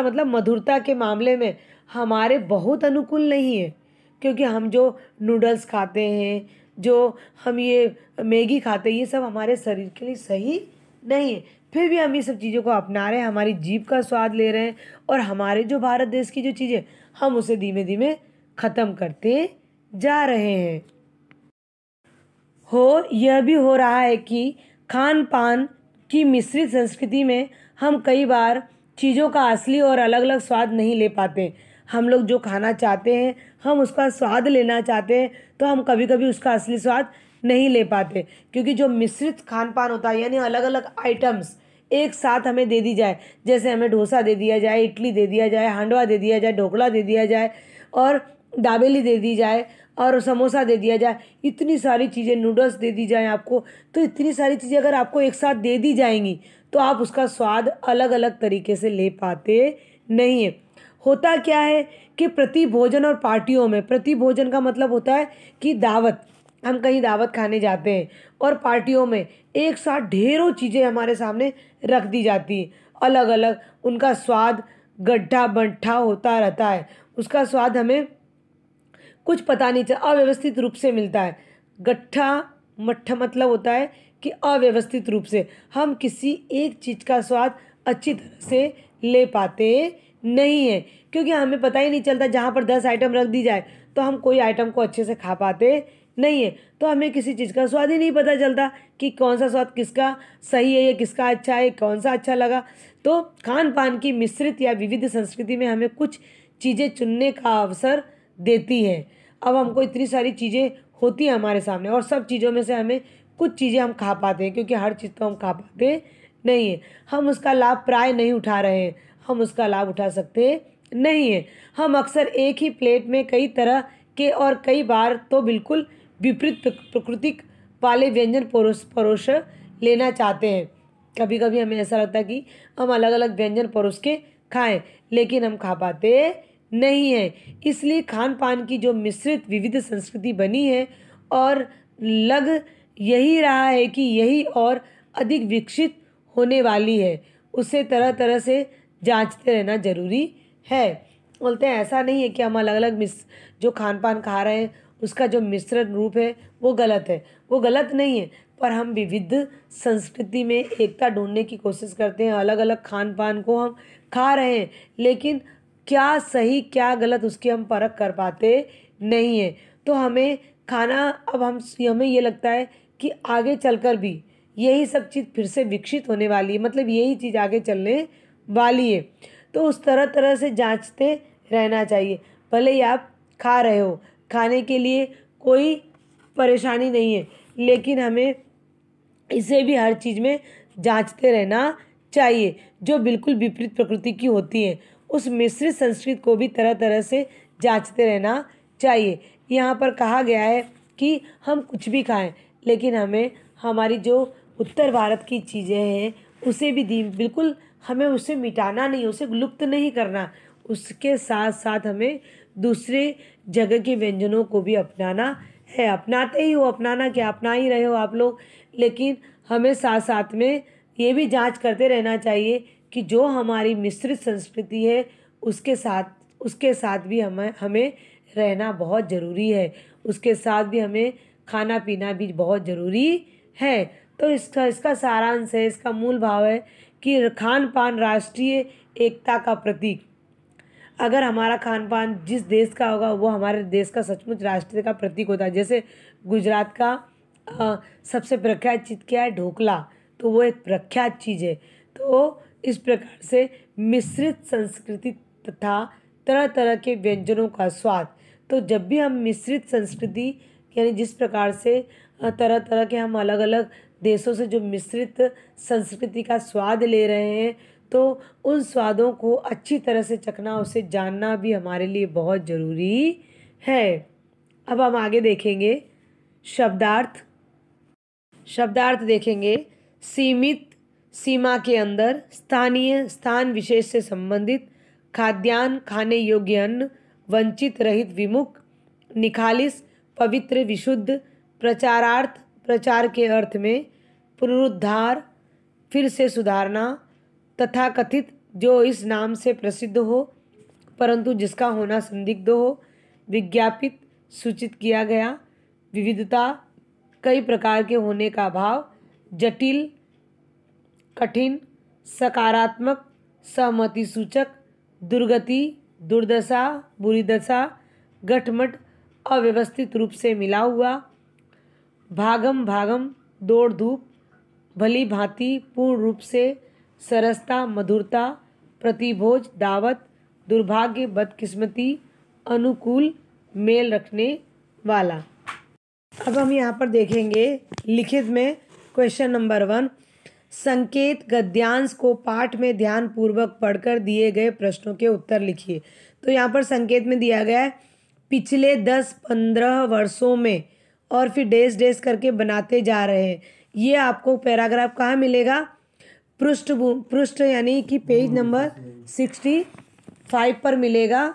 मतलब मधुरता के मामले में हमारे बहुत अनुकूल नहीं है। क्योंकि हम जो नूडल्स खाते हैं, जो हम ये मैगी खाते हैं, ये सब हमारे शरीर के लिए सही नहीं है। फिर भी हम ये सब चीज़ों को अपना रहे हैं, हमारी जीभ का स्वाद ले रहे हैं और हमारे जो भारत देश की जो चीज़ें, हम उसे धीमे धीमे ख़त्म करते जा रहे हैं। यह भी हो रहा है कि खान पान की मिश्रित संस्कृति में हम कई बार चीज़ों का असली और अलग अलग स्वाद नहीं ले पाते। हम लोग जो खाना चाहते हैं, हम उसका स्वाद लेना चाहते हैं, तो हम कभी कभी उसका असली स्वाद नहीं ले पाते। क्योंकि जो मिश्रित खान पान होता है, यानी अलग अलग आइटम्स एक साथ हमें दे दी जाए, जैसे हमें डोसा दे दिया जाए, इडली दे दिया जाए, हांडवा दे दिया जाए, ढोकला दे दिया जाए और दाबेली दे दी जाए और समोसा दे दिया जाए, इतनी सारी चीज़ें, नूडल्स दे दी जाए आपको, तो इतनी सारी चीज़ें अगर आपको एक साथ दे दी जाएंगी तो आप उसका स्वाद अलग अलग तरीके से ले पाते नहीं है। होता क्या है कि प्रति भोजन और पार्टियों में, प्रति भोजन का मतलब होता है कि दावत, हम कहीं दावत खाने जाते हैं और पार्टियों में एक साथ ढेरों चीज़ें हमारे सामने रख दी जाती हैं, अलग अलग, उनका स्वाद गड्ढा बंठा होता रहता है, उसका स्वाद हमें कुछ पता नहीं चल, अव्यवस्थित रूप से मिलता है। गट्ठा मट्ठा मतलब होता है कि अव्यवस्थित रूप से हम किसी एक चीज़ का स्वाद अच्छी तरह से ले पाते नहीं है। क्योंकि हमें पता ही नहीं चलता, जहाँ पर 10 आइटम रख दी जाए तो हम कोई आइटम को अच्छे से खा पाते नहीं है, तो हमें किसी चीज़ का स्वाद ही नहीं पता चलता कि कौन सा स्वाद किसका सही है, या किसका अच्छा है, कौन सा अच्छा लगा। तो खान पान की मिश्रित या विविध संस्कृति में हमें कुछ चीज़ें चुनने का अवसर देती है। अब हमको इतनी सारी चीज़ें होती हैं हमारे सामने और सब चीज़ों में से हमें कुछ चीज़ें हम खा पाते हैं, क्योंकि हर चीज़ तो हम खा पाते नहीं है। हम उसका लाभ प्राय नहीं उठा रहे हैं, हम उसका लाभ उठा सकते नहीं है। हम अक्सर एक ही प्लेट में कई तरह के और कई बार तो बिल्कुल विपरीत प्रकृति वाले व्यंजन परोस लेना चाहते हैं। कभी कभी हमें ऐसा लगता है कि हम अलग अलग व्यंजन परोस के खाएं, लेकिन हम खा पाते नहीं है। इसलिए खान पान की जो मिश्रित विविध संस्कृति बनी है और लग यही रहा है कि यही और अधिक विकसित होने वाली है, उसे तरह तरह से जांचते रहना जरूरी है। बोलते हैं ऐसा नहीं है कि हम अलग अलग जो खान पान खा रहे हैं उसका जो मिश्रण रूप है वो गलत है, वो गलत नहीं है, पर हम विविध संस्कृति में एकता ढूंढने की कोशिश करते हैं। अलग अलग खान पान को हम खा रहे हैं, लेकिन क्या सही क्या गलत उसकी हम परख कर पाते नहीं है। तो हमें खाना, अब हमें ये लगता है कि आगे चलकर भी यही सब चीज़ फिर से विकसित होने वाली है, मतलब यही चीज़ आगे चलने वाली है। तो उस तरह तरह से जांचते रहना चाहिए। भले ही आप खा रहे हो, खाने के लिए कोई परेशानी नहीं है, लेकिन हमें इसे भी हर चीज़ में जांचते रहना चाहिए। जो बिल्कुल विपरीत प्रकृति की होती है, उस मिश्रित संस्कृति को भी तरह तरह से जांचते रहना चाहिए। यहाँ पर कहा गया है कि हम कुछ भी खाएं, लेकिन हमें हमारी जो उत्तर भारत की चीज़ें हैं उसे भी बिल्कुल हमें उसे मिटाना नहीं, उसे लुप्त नहीं करना, उसके साथ साथ हमें दूसरे जगह के व्यंजनों को भी अपनाना है। अपनाते ही हो, अपनाना क्या, अपना ही रहे हो आप लोग, लेकिन हमें साथ साथ में ये भी जांच करते रहना चाहिए कि जो हमारी मिश्रित संस्कृति है उसके साथ भी हमें रहना बहुत ज़रूरी है, उसके साथ भी हमें खाना पीना भी बहुत ज़रूरी है। तो इसका सारांश है, इसका मूल भाव है कि खान पान राष्ट्रीय एकता का प्रतीक। अगर हमारा खान पान जिस देश का होगा वो हमारे देश का सचमुच राष्ट्रीय का प्रतीक होता है। जैसे गुजरात का सबसे प्रख्यात चीज़ क्या है, ढोकला, तो वो एक प्रख्यात चीज़ है। तो इस प्रकार से मिश्रित संस्कृति तथा तरह तरह के व्यंजनों का स्वाद, तो जब भी हम मिश्रित संस्कृति यानी जिस प्रकार से तरह तरह के हम अलग अलग देशों से जो मिश्रित संस्कृति का स्वाद ले रहे हैं, तो उन स्वादों को अच्छी तरह से चखना, उसे जानना भी हमारे लिए बहुत ज़रूरी है। अब हम आगे देखेंगे शब्दार्थ देखेंगे। सीमित सीमा के अंदर, स्थानीय स्थान विशेष से संबंधित, खाद्यान्न खाने योग्य अन्न, वंचित रहित विमुख, निखालिस पवित्र विशुद्ध, प्रचारार्थ प्रचार के अर्थ में, पुनरुद्धार फिर से सुधारना, तथाकथित जो इस नाम से प्रसिद्ध हो परंतु जिसका होना संदिग्ध हो, विज्ञापित सूचित किया गया, विविधता, कई प्रकार के होने का भाव, जटिल, कठिन, सकारात्मक, सहमति सूचक, दुर्गति, दुर्दशा, बुरी दशा, गठमट, अव्यवस्थित रूप से मिला हुआ, भागम भागम, दौड़ धूप, भली भांति, पूर्ण रूप से, सरसता, मधुरता, प्रतिभोज, दावत, दुर्भाग्य, बदकिस्मती, अनुकूल, मेल रखने वाला। अब हम यहाँ पर देखेंगे लिखित में क्वेश्चन नंबर 1, संकेत गद्यांश को पाठ में ध्यान पूर्वक पढ़कर दिए गए प्रश्नों के उत्तर लिखिए। तो यहाँ पर संकेत में दिया गया है पिछले 10-15 वर्षों में और फिर डेस डेस करके बनाते जा रहे हैं। ये आपको पैराग्राफ कहाँ मिलेगा? पृष्ठ यानी कि पेज नंबर 65 पर मिलेगा।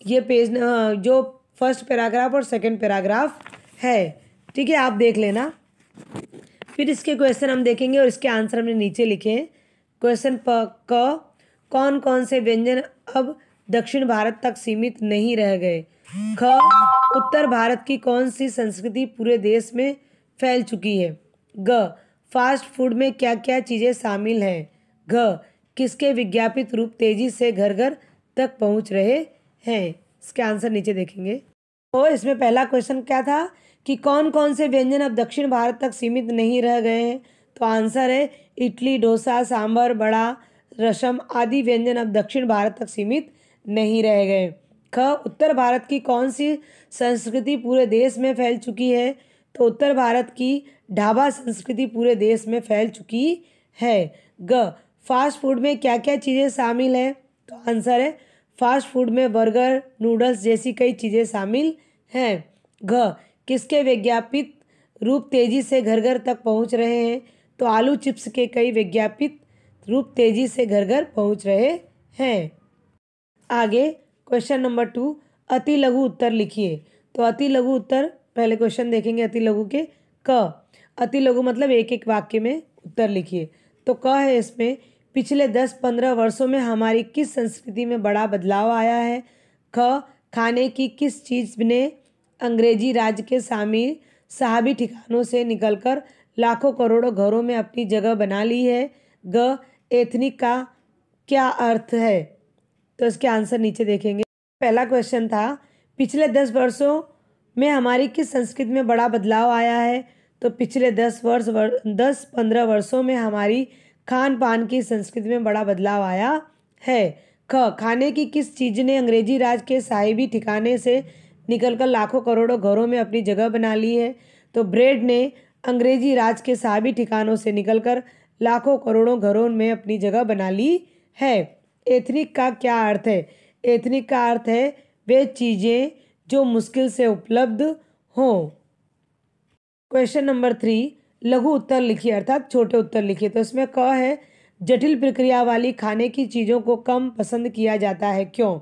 ये पेज जो फर्स्ट पैराग्राफ और सेकंड पैराग्राफ है, ठीक है, आप देख लेना। फिर इसके क्वेश्चन हम देखेंगे और इसके आंसर हमने नीचे लिखे हैं। क्वेश्चन क, कौन कौन से व्यंजन अब दक्षिण भारत तक सीमित नहीं रह गए? ख, उत्तर भारत की कौन सी संस्कृति पूरे देश में फैल चुकी है? ग, फास्ट फूड में क्या क्या चीज़ें शामिल हैं? घ, किसके विज्ञापित रूप तेजी से घर घर तक पहुंच रहे हैं? इसके आंसर नीचे देखेंगे। तो इसमें पहला क्वेश्चन क्या था कि कौन कौन से व्यंजन अब दक्षिण भारत तक सीमित नहीं रह गए हैं? तो आंसर है इडली, डोसा, सांभर, बड़ा, रसम आदि व्यंजन अब दक्षिण भारत तक सीमित नहीं रह गए। ख, उत्तर भारत की कौन सी संस्कृति पूरे देश में फैल चुकी है? तो उत्तर भारत की ढाबा संस्कृति पूरे देश में फैल चुकी है। ग, फास्ट फूड में क्या क्या चीज़ें शामिल हैं? तो आंसर है फास्ट फूड में बर्गर, नूडल्स जैसी कई चीज़ें शामिल हैं। घ, किसके विज्ञापित रूप तेजी से घर घर तक पहुंच रहे हैं? तो आलू चिप्स के कई विज्ञापित रूप तेजी से घर घर पहुंच रहे हैं। आगे क्वेश्चन नंबर 2, अति लघु उत्तर लिखिए। तो अति लघु उत्तर पहले क्वेश्चन देखेंगे अति लघु के। क, अति लघु मतलब एक एक वाक्य में उत्तर लिखिए। तो क है इसमें पिछले 10-15 वर्षों में हमारी किस संस्कृति में बड़ा बदलाव आया है? ख, खाने की किस चीज़ ने अंग्रेजी राज के साहबी ठिकानों से निकलकर लाखों करोड़ों घरों में अपनी जगह बना ली है? ग, एथनिक का क्या अर्थ है? तो इसके आंसर नीचे देखेंगे। पहला क्वेश्चन था पिछले 10 वर्षों में हमारी किस संस्कृति में बड़ा बदलाव आया है? तो पिछले 10-15 वर्षों में हमारी खान पान की संस्कृति में बड़ा बदलाव आया है। ख, खाने की किस चीज़ ने अंग्रेजी राज के साहिबी ठिकाने से निकलकर लाखों करोड़ों घरों में अपनी जगह बना ली है? तो ब्रेड ने अंग्रेजी राज के साहिबी ठिकानों से निकलकर लाखों करोड़ों घरों में अपनी जगह बना ली है। एथनिक का क्या अर्थ है? एथनिक का अर्थ है वे चीज़ें जो मुश्किल से उपलब्ध हों। क्वेश्चन नंबर 3, लघु उत्तर लिखिए अर्थात छोटे उत्तर लिखिए। तो इसमें क है जटिल प्रक्रिया वाली खाने की चीज़ों को कम पसंद किया जाता है, क्यों?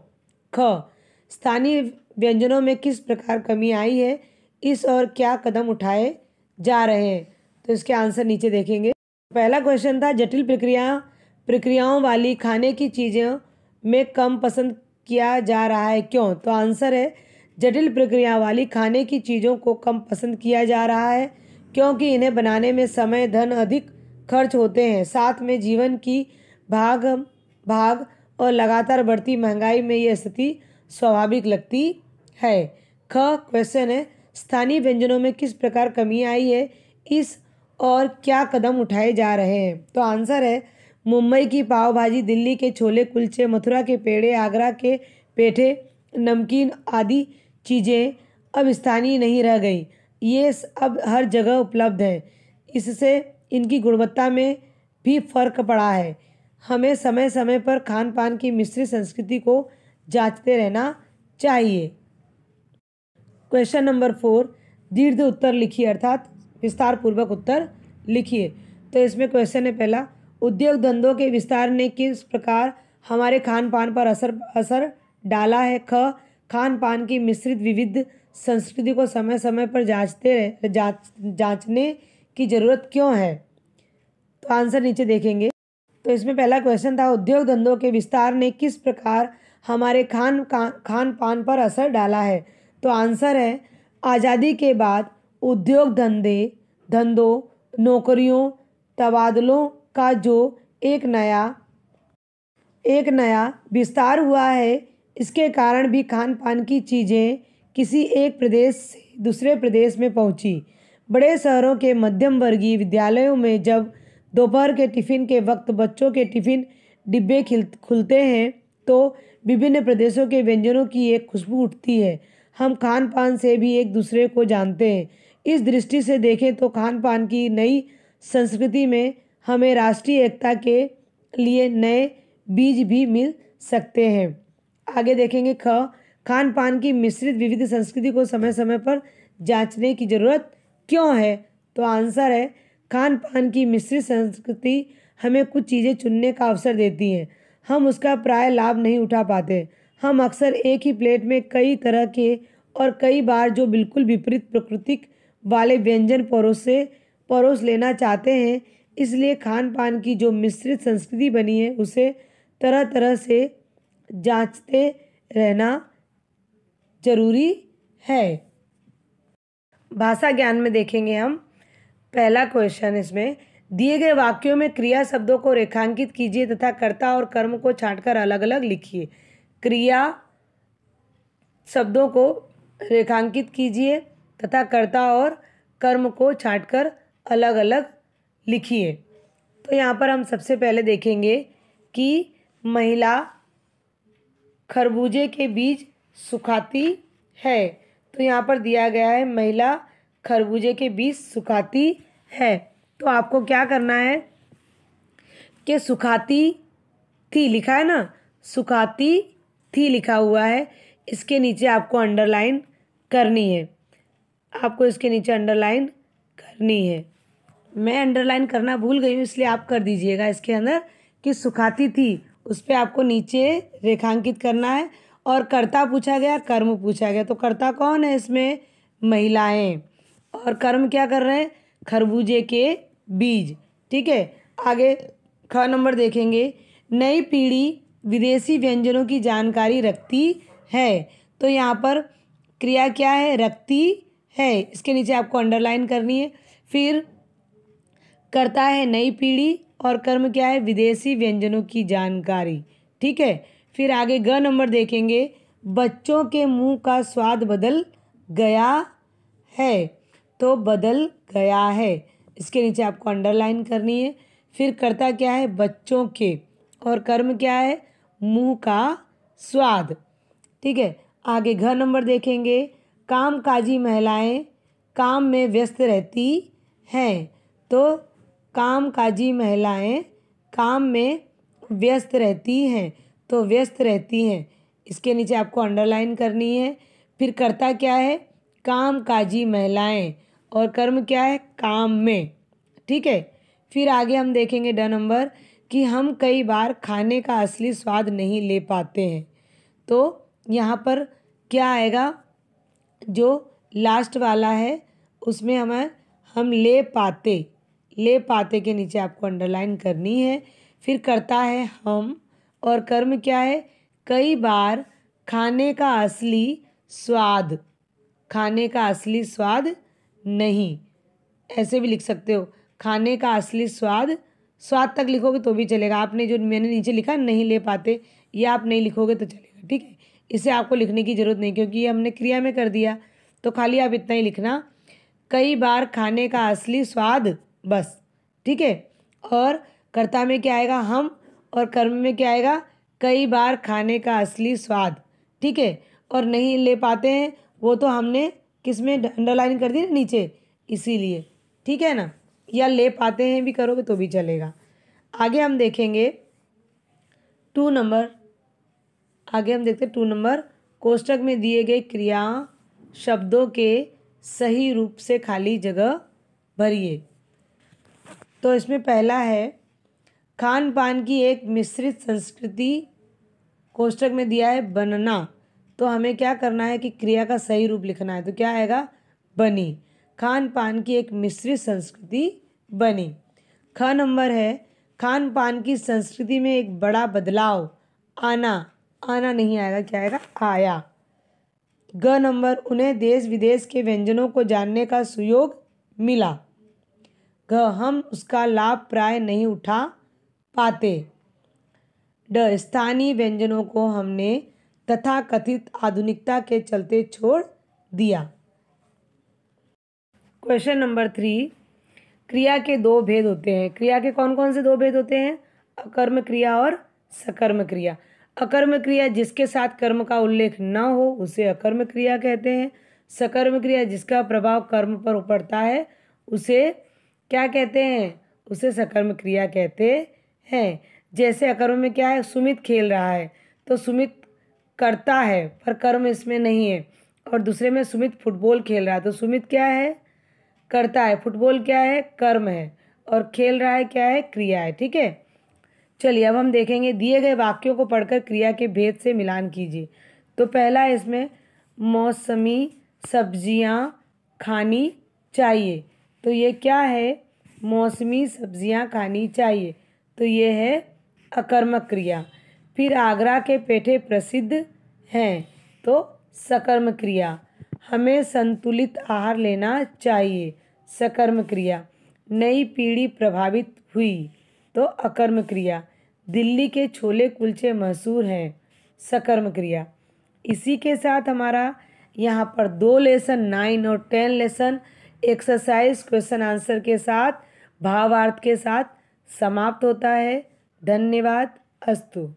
ख, स्थानीय व्यंजनों में किस प्रकार कमी आई है? इस और क्या कदम उठाए जा रहे हैं? तो इसके आंसर नीचे देखेंगे। पहला क्वेश्चन था जटिल प्रक्रियाओं वाली खाने की चीज़ों में कम पसंद किया जा रहा है, क्यों? तो आंसर है जटिल प्रक्रिया वाली खाने की चीज़ों को कम पसंद किया जा रहा है क्योंकि इन्हें बनाने में समय, धन अधिक खर्च होते हैं। साथ में जीवन की भाग और लगातार बढ़ती महंगाई में यह स्थिति स्वाभाविक लगती है। ख, क्वेश्चन है स्थानीय व्यंजनों में किस प्रकार कमी आई है? इस और क्या कदम उठाए जा रहे हैं? तो आंसर है मुंबई की पाव भाजी, दिल्ली के छोले कुलचे, मथुरा के पेड़े, आगरा के पेठे, नमकीन आदि चीज़ें अब स्थानीय नहीं रह गई। ये अब हर जगह उपलब्ध हैं। इससे इनकी गुणवत्ता में भी फर्क पड़ा है। हमें समय समय पर खान पान की मिश्रित संस्कृति को जांचते रहना चाहिए। क्वेश्चन नंबर 4, दीर्घ उत्तर लिखिए अर्थात विस्तार पूर्वक उत्तर लिखिए। तो इसमें क्वेश्चन है पहला, उद्योग धंधों के विस्तार ने किस प्रकार हमारे खान पान पर असर डाला है? ख, खान पान की मिश्रित विविध संस्कृति को समय समय पर जांचने की जरूरत क्यों है? तो आंसर नीचे देखेंगे। तो इसमें पहला क्वेश्चन था, उद्योग धंधों के विस्तार ने किस प्रकार हमारे खान पान पर असर डाला है। तो आंसर है, आज़ादी के बाद उद्योग धंधों नौकरियों तबादलों का जो एक नया विस्तार हुआ है, इसके कारण भी खान पान की चीज़ें किसी एक प्रदेश से दूसरे प्रदेश में पहुंची। बड़े शहरों के मध्यम वर्गीय विद्यालयों में जब दोपहर के टिफ़िन के वक्त बच्चों के टिफ़िन डिब्बे खुलते हैं तो विभिन्न प्रदेशों के व्यंजनों की एक खुशबू उठती है। हम खान पान से भी एक दूसरे को जानते हैं। इस दृष्टि से देखें तो खान पान की नई संस्कृति में हमें राष्ट्रीय एकता के लिए नए बीज भी मिल सकते हैं। आगे देखेंगे खान पान की मिश्रित विविध संस्कृति को समय समय पर जांचने की जरूरत क्यों है। तो आंसर है, खान पान की मिश्रित संस्कृति हमें कुछ चीज़ें चुनने का अवसर देती हैं। हम उसका प्राय लाभ नहीं उठा पाते। हम अक्सर एक ही प्लेट में कई तरह के और कई बार जो बिल्कुल विपरीत प्रकृति वाले व्यंजन परोस लेना चाहते हैं। इसलिए खान पान की जो मिश्रित संस्कृति बनी है उसे तरह तरह से जांचते रहना जरूरी है। भाषा ज्ञान में देखेंगे हम पहला क्वेश्चन, इसमें दिए गए वाक्यों में क्रिया शब्दों को रेखांकित कीजिए तथा कर्ता और कर्म को छांटकर अलग अलग लिखिए। क्रिया शब्दों को रेखांकित कीजिए तथा कर्ता और कर्म को छांटकर अलग अलग लिखिए। तो यहाँ पर हम सबसे पहले देखेंगे कि महिला खरबूजे के बीज सुखाती है। तो यहाँ पर दिया गया है, महिला खरबूजे के बीज सुखाती है। तो आपको क्या करना है कि सुखाती थी लिखा है ना, सुखाती थी लिखा हुआ है, इसके नीचे आपको अंडरलाइन करनी है। आपको इसके नीचे अंडरलाइन करनी है। मैं अंडरलाइन करना भूल गई हूँ, इसलिए आप कर दीजिएगा इसके अंदर कि सुखाती थी, उस पर आपको नीचे रेखांकित करना है। और कर्ता पूछा गया, कर्म पूछा गया। तो कर्ता कौन है इसमें? महिलाएं। और कर्म क्या कर रहे हैं? खरबूजे के बीज। ठीक है, आगे ख नंबर देखेंगे, नई पीढ़ी विदेशी व्यंजनों की जानकारी रखती है। तो यहाँ पर क्रिया क्या है? रखती है, इसके नीचे आपको अंडरलाइन करनी है। फिर करता है नई पीढ़ी और कर्म क्या है? विदेशी व्यंजनों की जानकारी। ठीक है, फिर आगे ग नंबर देखेंगे, बच्चों के मुंह का स्वाद बदल गया है। तो बदल गया है, इसके नीचे आपको अंडरलाइन करनी है। फिर करता क्या है? बच्चों के, और कर्म क्या है? मुंह का स्वाद। ठीक है, आगे घ नंबर देखेंगे, कामकाजी महिलाएं काम में व्यस्त रहती हैं। तो कामकाजी महिलाएं काम में व्यस्त रहती हैं। तो व्यस्त रहती हैं, इसके नीचे आपको अंडरलाइन करनी है। फिर करता क्या है? कामकाजी महिलाएं, और कर्म क्या है? काम में। ठीक है, फिर आगे हम देखेंगे ड नंबर कि हम कई बार खाने का असली स्वाद नहीं ले पाते हैं। तो यहाँ पर क्या आएगा? जो लास्ट वाला है उसमें हम ले पाते के नीचे आपको अंडरलाइन करनी है। फिर करता है हम, और कर्म क्या है? कई बार खाने का असली स्वाद नहीं, ऐसे भी लिख सकते हो, खाने का असली स्वाद तक लिखोगे तो भी चलेगा। आपने जो मैंने नीचे लिखा नहीं ले पाते, ये आप नहीं लिखोगे तो चलेगा। ठीक है, इसे आपको लिखने की ज़रूरत नहीं, क्योंकि ये हमने क्रिया में कर दिया। तो खाली आप इतना ही लिखना, कई बार खाने का असली स्वाद, बस। ठीक है, और कर्ता में क्या आएगा? हम, और कर्म में क्या आएगा? कई बार खाने का असली स्वाद। ठीक है, और नहीं ले पाते हैं वो तो हमने किस में अंडरलाइन कर दी ना, नीचे, इसीलिए। ठीक है ना, या ले पाते हैं भी करोगे तो भी चलेगा। आगे हम देखेंगे 2 नंबर। आगे हम देखते हैं 2 नंबर, कोष्टक में दिए गए क्रिया शब्दों के सही रूप से खाली जगह भरिए। तो इसमें पहला है, खान पान की एक मिश्रित संस्कृति, कोष्टक में दिया है बनना। तो हमें क्या करना है कि क्रिया का सही रूप लिखना है। तो क्या आएगा? बनी। खान पान की एक मिश्रित संस्कृति बनी। ख नंबर है खान पान की संस्कृति में एक बड़ा बदलाव आना, आना नहीं आएगा, क्या आएगा, आया। ग नंबर उन्हें देश विदेश के व्यंजनों को जानने का सुयोग मिला। घ हम उसका लाभ प्राय नहीं उठा पाते। ड स्थानीय व्यंजनों को हमने तथाकथित आधुनिकता के चलते छोड़ दिया। क्वेश्चन नंबर 3, क्रिया के दो भेद होते हैं। क्रिया के कौन कौन से दो भेद होते हैं? अकर्म क्रिया और सकर्म क्रिया। अकर्म क्रिया जिसके साथ कर्म का उल्लेख न हो उसे अकर्म क्रिया कहते हैं। सकर्म क्रिया जिसका प्रभाव कर्म पर पड़ता है उसे क्या कहते हैं? उसे सकर्म क्रिया कहते हैं। जैसे अकर्म में क्या है, सुमित खेल रहा है तो सुमित करता है पर कर्म इसमें नहीं है। और दूसरे में सुमित फुटबॉल खेल रहा है तो सुमित क्या है, करता है। फुटबॉल क्या है, कर्म है। और खेल रहा है क्या है, क्रिया है। ठीक है, चलिए अब हम देखेंगे दिए गए वाक्यों को पढ़कर क्रिया के भेद से मिलान कीजिए। तो पहला है इसमें मौसमी सब्जियां खानी चाहिए, तो ये क्या है, मौसमी सब्जियां खानी चाहिए, तो ये है अकर्मक क्रिया। फिर आगरा के पेठे प्रसिद्ध हैं, तो सकर्म क्रिया। हमें संतुलित आहार लेना चाहिए, सकर्म क्रिया। नई पीढ़ी प्रभावित हुई, तो अकर्म क्रिया। दिल्ली के छोले कुलचे मशहूर हैं, सकर्म क्रिया। इसी के साथ हमारा यहाँ पर 2 लेसन 9 और 10 लेसन एक्सरसाइज क्वेश्चन आंसर के साथ भावार्थ के साथ समाप्त होता है। धन्यवाद। अस्तु।